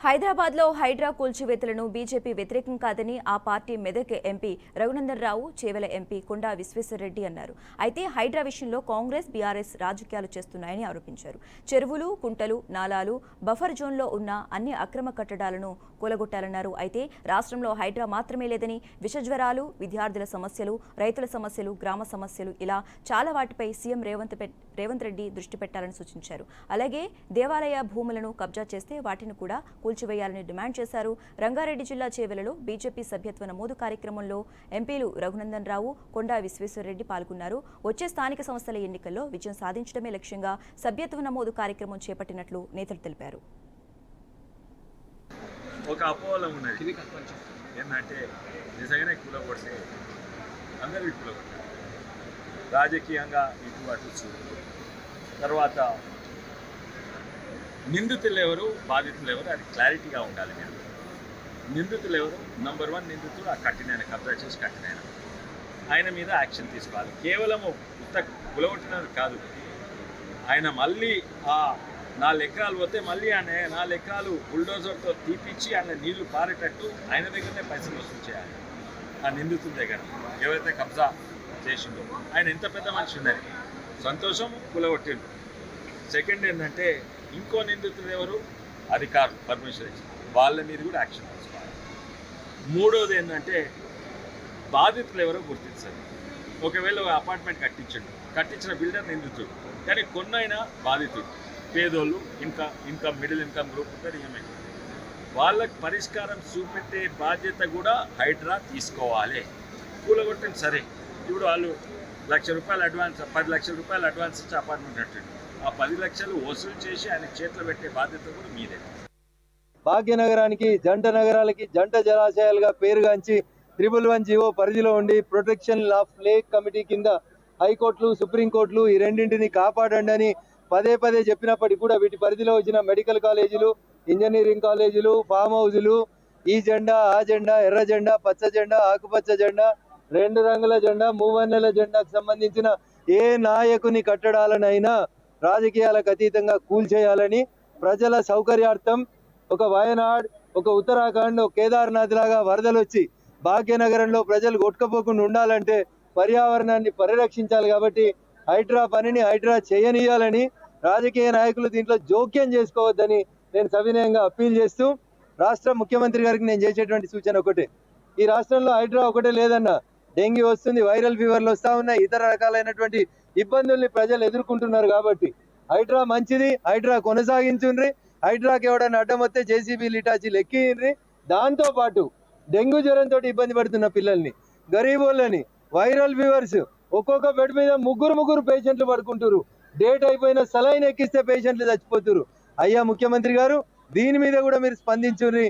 హైదరాబాద్లో హైడ్రా కూల్చివేతలను బీజేపీ వ్యతిరేకం కాదని ఆ party Medak MP Raghunandan Rao, Chevella MP కొండా విశ్వేశ్వరరెడ్డి అన్నారు. అయితే హైడ్రా విషయంలో కాంగ్రెస్, బీఆర్ఎస్ రాజకీయాలు చేస్తున్నాయని ఆరోపించారు. చెరువులు, కుంటలు, నాలాలు, బఫర్ జోన్లో ఉన్న అన్ని అక్రమ కట్టడాలను కూలగొట్టాలన్నారు. అయితే రాష్ట్రంలో హైడ్రా మాత్రమే లేదని విషజ్వరాలు, విద్యార్థుల సమస్యలు, రైతుల సమస్యలు, గ్రామ సమస్యలు ఇలా చాలా వాటిపై సీఎం రేవంత్ రెడ్డి దృష్టి పెట్టాలని సూచించారు. అలాగే దేవాలయ భూములను కబ్జా చేస్తే వాటిని కూడా కూల్చివేయాలని డిమాండ్ చేశారు. రంగారెడ్డి జిల్లా చేవెలలో బీజేపీ సభ్యత్వ నమోదు కార్యక్రమంలో ఎంపీలు రఘునందన్ రావు, కొండా విశ్వేశ్వరరెడ్డి పాల్గొన్నారు. వచ్చే స్థానిక సంస్థల ఎన్నికల్లో విజయం సాధించడమే లక్ష్యంగా సభ్యత్వ నమోదు కార్యక్రమం చేపట్టినట్లు నేతలు తెలిపారు. ఒక అపోహలో ఉన్నది ఏంటంటే నిజంగానే కూలగొడితే అందరికీ కూలగొట్టారు, రాజకీయంగా ఇటు అటు చూడు. తర్వాత నిందితులు ఎవరు, బాధితులు ఎవరు, అది క్లారిటీగా ఉండాలి. మీరు నిందితులు ఎవరు, నంబర్ 1 నిందితుడు ఆ కట్టినైనా, కబ్జా చేసి కట్టినైనా, ఆయన మీద యాక్షన్ తీసుకోవాలి. కేవలము కూలగొట్టినది కాదు, ఆయన మళ్ళీ ఆ 4 ఎకరాలు పోతే మళ్ళీ ఆయన 4 ఎకరాలు బుల్డోజర్తో తీపిచ్చి ఆయన నీళ్లు పారేటట్టు ఆయన దగ్గరనే పైసలు వసూలు చేయాలి. ఆ నిందితుల దగ్గర ఎవరైతే కబ్జా చేసిండో ఆయన ఎంత పెద్ద మనిషి ఉన్నది, సంతోషం కూలగొట్టిండు. సెకండ్ ఏంటంటే ఇంకో నిందితులు ఎవరు, అధికారులు పర్మిషన్ ఇచ్చి వాళ్ళ మీద కూడా యాక్షన్ తీసుకోవాలి. మూడోది ఏంటంటే బాధితులు ఎవరో గుర్తించాలి. ఒకవేళ అపార్ట్మెంట్ కట్టించిన బిల్డర్ నిందితుడు, కానీ కొన్నైనా బాధితుడు, పేదోళ్ళు, ఇన్కమ్ మిడిల్ ఇన్కమ్ గ్రూప్ ఉంటుంది, ఈఎంఐ, వాళ్ళకి పరిష్కారం చూపెట్టే బాధ్యత కూడా హైడ్రా తీసుకోవాలి. కూలగొట్టింది సరే, ఇప్పుడు వాళ్ళు ₹1,00,000 అడ్వాన్స్, 10 లక్షల రూపాయలు అడ్వాన్స్ ఇచ్చి అపార్ట్మెంట్ కట్టిండు, ఆ 10 లక్షలు వసూలు చేసి ఆయన చేతిలో పెట్టే బాధ్యత కూడా మీదే. భాగ్యనగరానికి, జంట నగరాలకి జంట జలాశయాలుగా పేరుగాంచి 111 జీవో పరిధిలో ఉండి ప్రొటెక్షన్ ఆఫ్ లేక్ కమిటీ కింద హైకోర్టులు, సుప్రీంకోర్టులు ఈ రెండింటిని కాపాడండి అని పదే పదే చెప్పినప్పటికీ కూడా వీటి పరిధిలో వచ్చిన మెడికల్ కాలేజీలు, ఇంజనీరింగ్ కాలేజీలు, ఫామ్ హౌజులు, ఈ జెండా, ఆ జెండా, ఎర్ర జెండా, పచ్చ జెండా, ఆకుపచ్చ జెండా, 2 రంగుల జెండా, 3 నెలల జెండాకు సంబంధించిన ఏ నాయకుని కట్టడాలనైనా రాజకీయాలకు అతీతంగా కూల్చేయాలని, ప్రజల సౌకర్యార్థం ఒక వయనాడ్, ఒక ఉత్తరాఖండ్, ఒక కేదార్నాథ్ లాగా వరదలు వచ్చి భాగ్యనగరంలో ప్రజలు కొట్టుకపోకుండా ఉండాలంటే పర్యావరణాన్ని పరిరక్షించాలి. కాబట్టి హైడ్రా పనిని హైడ్రా చేయనీయాలని, రాజకీయ నాయకులు దీంట్లో జోక్యం చేసుకోవద్దని నేను సవినయంగా అప్పీల్ చేస్తూ, రాష్ట్ర ముఖ్యమంత్రి గారికి నేను చేసేటువంటి సూచన ఒకటే, ఈ రాష్ట్రంలో హైడ్రా ఒకటే లేదన్నా, డెంగ్యూ వస్తుంది, వైరల్ ఫీవర్లు వస్తూ ఉన్నాయి, ఇతర రకాలైనటువంటి ఇబ్బందుల్ని ప్రజలు ఎదుర్కొంటున్నారు. కాబట్టి హైడ్రా మంచిది, హైడ్రా కొనసాగించుండ్రి. హైడ్రాకి ఎవడన్నా అడ్డం వస్తే జేసీబీలు, ఇటాచీలు ఎక్కిండ్రి. దాంతో పాటు డెంగ్యూ జ్వరంతో ఇబ్బంది పడుతున్న పిల్లల్ని, గరీబోళ్ళని, వైరల్ ఫీవర్స్, ఒక్కొక్క బెడ్ మీద ముగ్గురు పేషెంట్లు పడుకుంటారు, డేట్ అయిపోయిన సలైన్ ఎక్కిస్తే పేషెంట్లు చచ్చిపోతున్నారు. అయ్యా ముఖ్యమంత్రి గారు, దీని మీద కూడా మీరు స్పందించుర్రి.